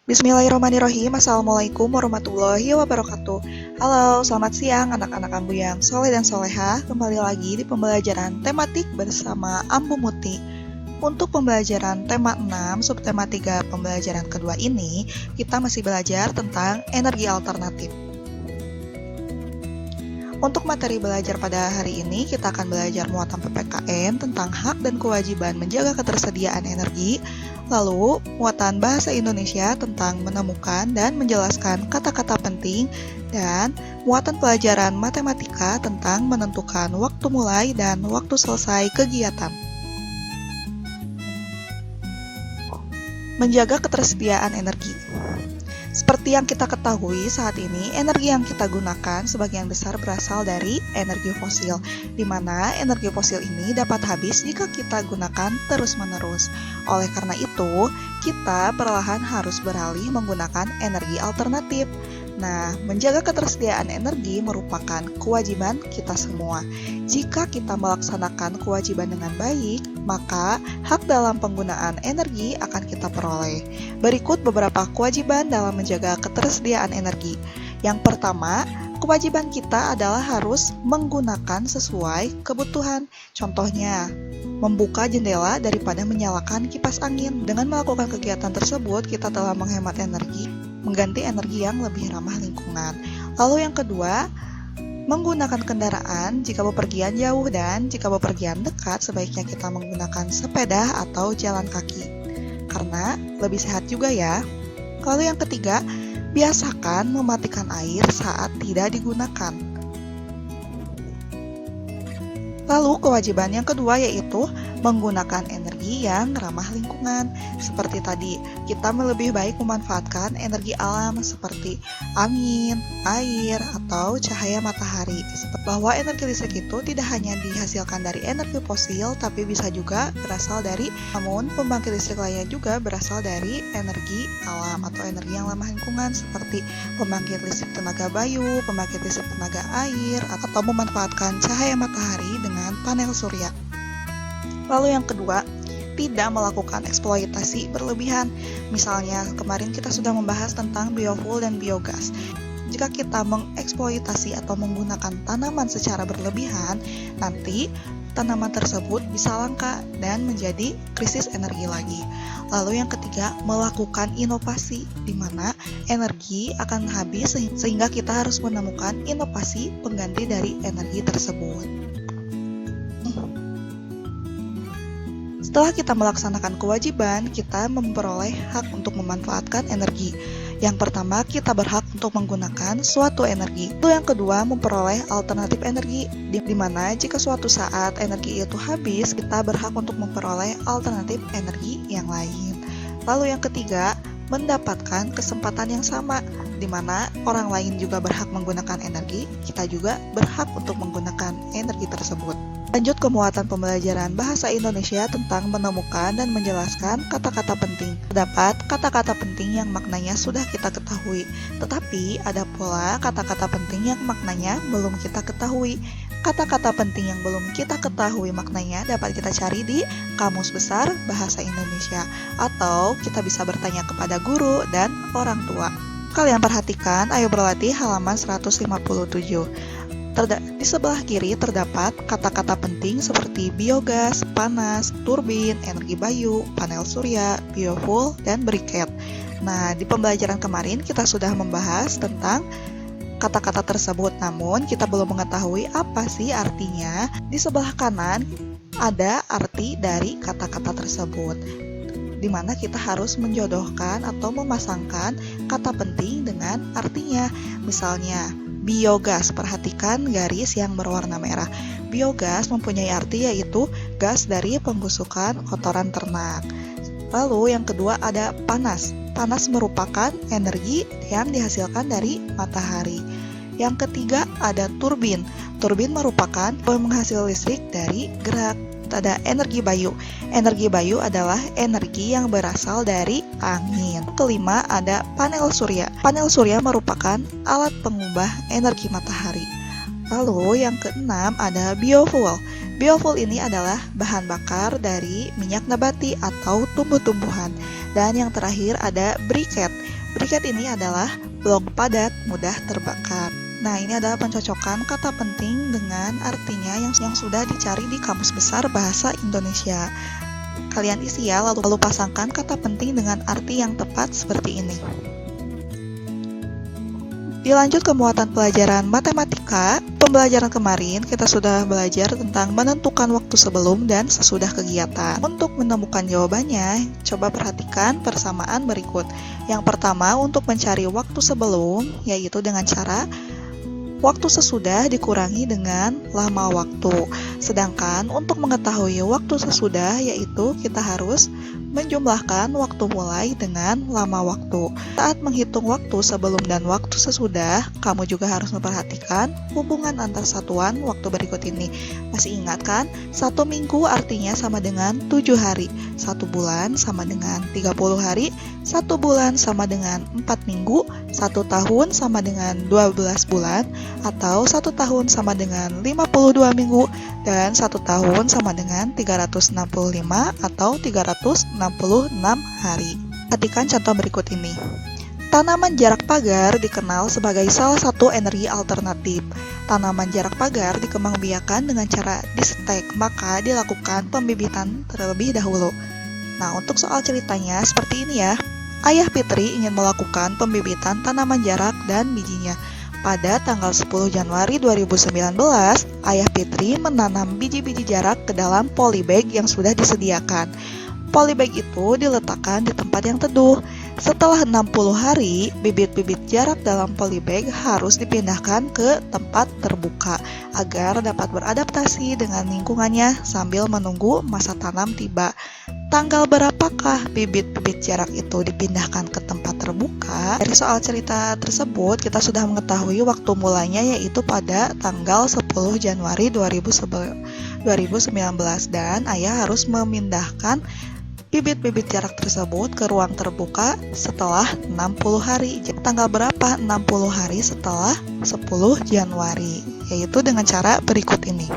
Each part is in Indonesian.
Bismillahirrahmanirrahim. Assalamualaikum warahmatullahi wabarakatuh. Halo, selamat siang anak-anak Ambu yang soleh dan soleha. Kembali lagi di pembelajaran tematik bersama Ambu Muti. Untuk pembelajaran tema 6, subtema 3 pembelajaran kedua ini, kita masih belajar tentang energi alternatif. Untuk materi belajar pada hari ini, kita akan belajar muatan PPKN tentang hak dan kewajiban menjaga ketersediaan energi, lalu muatan bahasa Indonesia tentang menemukan dan menjelaskan kata-kata penting, dan muatan pelajaran matematika tentang menentukan waktu mulai dan waktu selesai kegiatan. Menjaga ketersediaan energi. Seperti yang kita ketahui saat ini, energi yang kita gunakan sebagian besar berasal dari energi fosil, di mana energi fosil ini dapat habis jika kita gunakan terus-menerus. Oleh karena itu, kita perlahan harus beralih menggunakan energi alternatif. Nah, menjaga ketersediaan energi merupakan kewajiban kita semua. Jika kita melaksanakan kewajiban dengan baik, maka hak dalam penggunaan energi akan kita peroleh. Berikut beberapa kewajiban dalam menjaga ketersediaan energi. Yang pertama, kewajiban kita adalah harus menggunakan sesuai kebutuhan. Contohnya, membuka jendela daripada menyalakan kipas angin. Dengan melakukan kegiatan tersebut, kita telah menghemat energi, mengganti energi yang lebih ramah lingkungan. Lalu yang kedua, menggunakan kendaraan jika bepergian jauh, dan jika bepergian dekat sebaiknya kita menggunakan sepeda atau jalan kaki, karena lebih sehat juga ya. Lalu yang ketiga, biasakan mematikan air saat tidak digunakan. Lalu kewajiban yang kedua yaitu menggunakan energi yang ramah lingkungan. Seperti tadi, kita lebih baik memanfaatkan energi alam seperti angin, air, atau cahaya matahari. Bahwa energi listrik itu tidak hanya dihasilkan dari energi fosil, tapi bisa juga berasal dari, namun pembangkit listrik lainnya juga berasal dari energi alam atau energi yang ramah lingkungan seperti pembangkit listrik tenaga bayu, pembangkit listrik tenaga air, atau memanfaatkan cahaya matahari dengan panel surya. Lalu yang kedua, tidak melakukan eksploitasi berlebihan. Misalnya, kemarin kita sudah membahas tentang biofuel dan biogas. Jika kita mengeksploitasi atau menggunakan tanaman secara berlebihan, nanti tanaman tersebut bisa langka dan menjadi krisis energi lagi. Lalu yang ketiga, melakukan inovasi, di mana energi akan habis sehingga kita harus menemukan inovasi pengganti dari energi tersebut. Setelah kita melaksanakan kewajiban, kita memperoleh hak untuk memanfaatkan energi. Yang pertama, kita berhak untuk menggunakan suatu energi. Lalu yang kedua, memperoleh alternatif energi, di mana jika suatu saat energi itu habis, kita berhak untuk memperoleh alternatif energi yang lain. Lalu yang ketiga, mendapatkan kesempatan yang sama, di mana orang lain juga berhak menggunakan energi, kita juga berhak untuk menggunakan energi tersebut. Lanjut ke muatan pembelajaran bahasa Indonesia tentang menemukan dan menjelaskan kata-kata penting. Terdapat kata-kata penting yang maknanya sudah kita ketahui, tetapi ada pula kata-kata penting yang maknanya belum kita ketahui. Kata-kata penting yang belum kita ketahui maknanya dapat kita cari di Kamus Besar Bahasa Indonesia, atau kita bisa bertanya kepada guru dan orang tua. Kalian perhatikan, ayo berlatih halaman 157. Di sebelah kiri terdapat kata-kata penting seperti biogas, panas, turbin, energi bayu, panel surya, biofuel, dan briket. Nah, di pembelajaran kemarin kita sudah membahas tentang kata-kata tersebut, namun kita belum mengetahui apa sih artinya. Di sebelah kanan ada arti dari kata-kata tersebut, di mana kita harus menjodohkan atau memasangkan kata penting dengan artinya. Misalnya, biogas, perhatikan garis yang berwarna merah. Biogas mempunyai arti yaitu gas dari pembusukan kotoran ternak. Lalu yang kedua ada panas. Panas merupakan energi yang dihasilkan dari matahari. Yang ketiga ada turbin. Turbin merupakan penghasil listrik dari gerak. Ada energi bayu. Energi bayu adalah energi yang berasal dari angin. Kelima ada panel surya. Panel surya merupakan alat pengubah energi matahari. Lalu yang keenam ada biofuel. Biofuel ini adalah bahan bakar dari minyak nabati atau tumbuh-tumbuhan. Dan yang terakhir ada briket. Berikut ini adalah blok padat, mudah terbakar. Nah, ini adalah pencocokan kata penting dengan artinya yang sudah dicari di Kamus Besar Bahasa Indonesia. Kalian isi ya, lalu pasangkan kata penting dengan arti yang tepat seperti ini. Dilanjut ke muatan pelajaran matematika, pembelajaran kemarin kita sudah belajar tentang menentukan waktu sebelum dan sesudah kegiatan. Untuk menemukan jawabannya, coba perhatikan persamaan berikut. Yang pertama, untuk mencari waktu sebelum, yaitu dengan cara waktu sesudah dikurangi dengan lama waktu. Sedangkan untuk mengetahui waktu sesudah, yaitu kita harus menjumlahkan waktu mulai dengan lama waktu. Saat menghitung waktu sebelum dan waktu sesudah, kamu juga harus memperhatikan hubungan antar satuan waktu berikut ini. Masih ingat kan? 1 minggu artinya sama dengan 7 hari, 1 bulan sama dengan 30 hari, 1 bulan sama dengan 4 minggu, 1 tahun sama dengan 12 bulan, atau 1 tahun sama dengan 52 minggu, dan 1 tahun sama dengan 365 atau 366 hari. Perhatikan contoh berikut ini. Tanaman jarak pagar dikenal sebagai salah satu energi alternatif. Tanaman jarak pagar dikembangbiakan dengan cara distek, maka dilakukan pembibitan terlebih dahulu. Nah, untuk soal ceritanya seperti ini ya. Ayah Fitri ingin melakukan pembibitan tanaman jarak dan bijinya. Pada tanggal 10 Januari 2019, Ayah Fitri menanam biji-biji jarak ke dalam polybag yang sudah disediakan. Polybag itu diletakkan di tempat yang teduh. Setelah 60 hari, bibit-bibit jarak dalam polybag harus dipindahkan ke tempat terbuka agar dapat beradaptasi dengan lingkungannya sambil menunggu masa tanam tiba. Tanggal berapakah bibit-bibit jarak itu dipindahkan ke tempat terbuka? Dari soal cerita tersebut, kita sudah mengetahui waktu mulanya yaitu pada tanggal 10 Januari 2019 dan ayah harus memindahkan bibit-bibit jarak tersebut ke ruang terbuka setelah 60 hari. Tanggal berapa 60 hari setelah 10 Januari? Yaitu dengan cara berikut ini.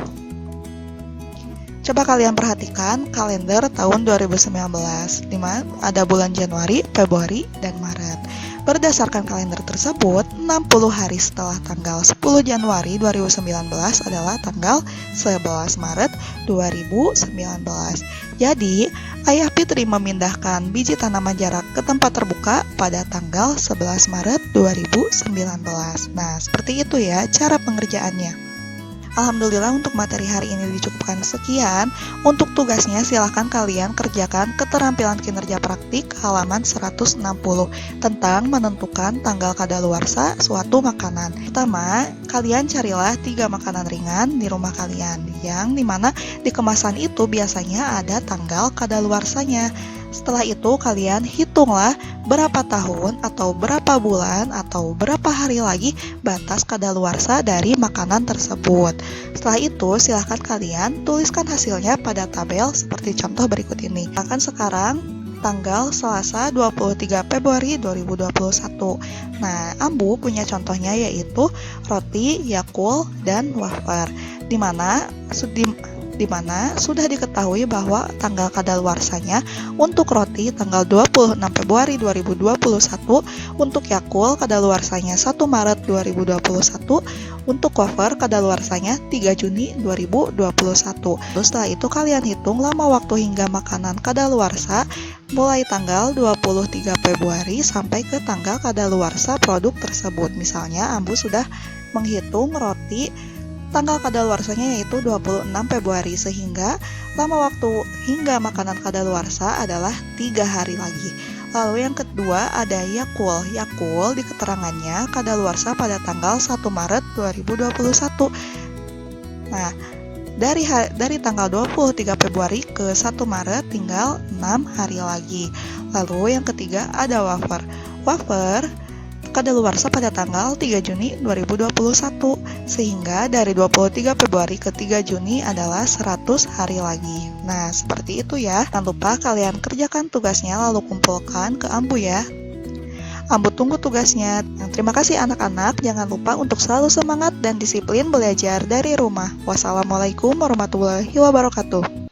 Coba kalian perhatikan kalender tahun 2019, di mana ada bulan Januari, Februari, dan Maret. Berdasarkan kalender tersebut, 60 hari setelah tanggal 10 Januari 2019 adalah tanggal 11 Maret 2019. Jadi, Ayah Fitri memindahkan biji tanaman jarak ke tempat terbuka pada tanggal 11 Maret 2019. Nah, seperti itu ya cara pengerjaannya. Alhamdulillah untuk materi hari ini dicukupkan sekian. Untuk tugasnya silahkan kalian kerjakan keterampilan kinerja praktik halaman 160 tentang menentukan tanggal kadaluarsa suatu makanan. Pertama, kalian carilah 3 makanan ringan di rumah kalian yang dimana di kemasan itu biasanya ada tanggal kadaluarsanya. Setelah itu kalian hitunglah berapa tahun atau berapa bulan atau berapa hari lagi batas kadaluarsa dari makanan tersebut. Setelah itu silahkan kalian tuliskan hasilnya pada tabel seperti contoh berikut ini. Akan sekarang tanggal Selasa 23 Februari 2021. Nah, Ambu punya contohnya yaitu roti, Yakult, dan wafer. Di mana sudah diketahui bahwa tanggal kadaluarsanya untuk roti tanggal 26 Februari 2021, untuk Yakult kadaluarsanya 1 Maret 2021, untuk wafer kadaluarsanya 3 Juni 2021. Terus setelah itu kalian hitung lama waktu hingga makanan kadaluarsa mulai tanggal 23 Februari sampai ke tanggal kadaluarsa produk tersebut. Misalnya Ambu sudah menghitung roti tanggal kadaluarsanya yaitu 26 Februari, sehingga lama waktu hingga makanan kadaluarsa adalah 3 hari lagi. Lalu yang kedua ada Yakult. Yakult di keterangannya kadaluarsa pada tanggal 1 Maret 2021. Nah, dari tanggal 23 Februari ke 1 Maret tinggal 6 hari lagi. Lalu yang ketiga ada wafer. Wafer kadaluarsa pada tanggal 3 Juni 2021, sehingga dari 23 Februari ke 3 Juni adalah 100 hari lagi. Nah, seperti itu ya. Jangan lupa kalian kerjakan tugasnya lalu kumpulkan ke Ambu ya. Ambu tunggu tugasnya. Terima kasih anak-anak, jangan lupa untuk selalu semangat dan disiplin belajar dari rumah. Wassalamualaikum warahmatullahi wabarakatuh.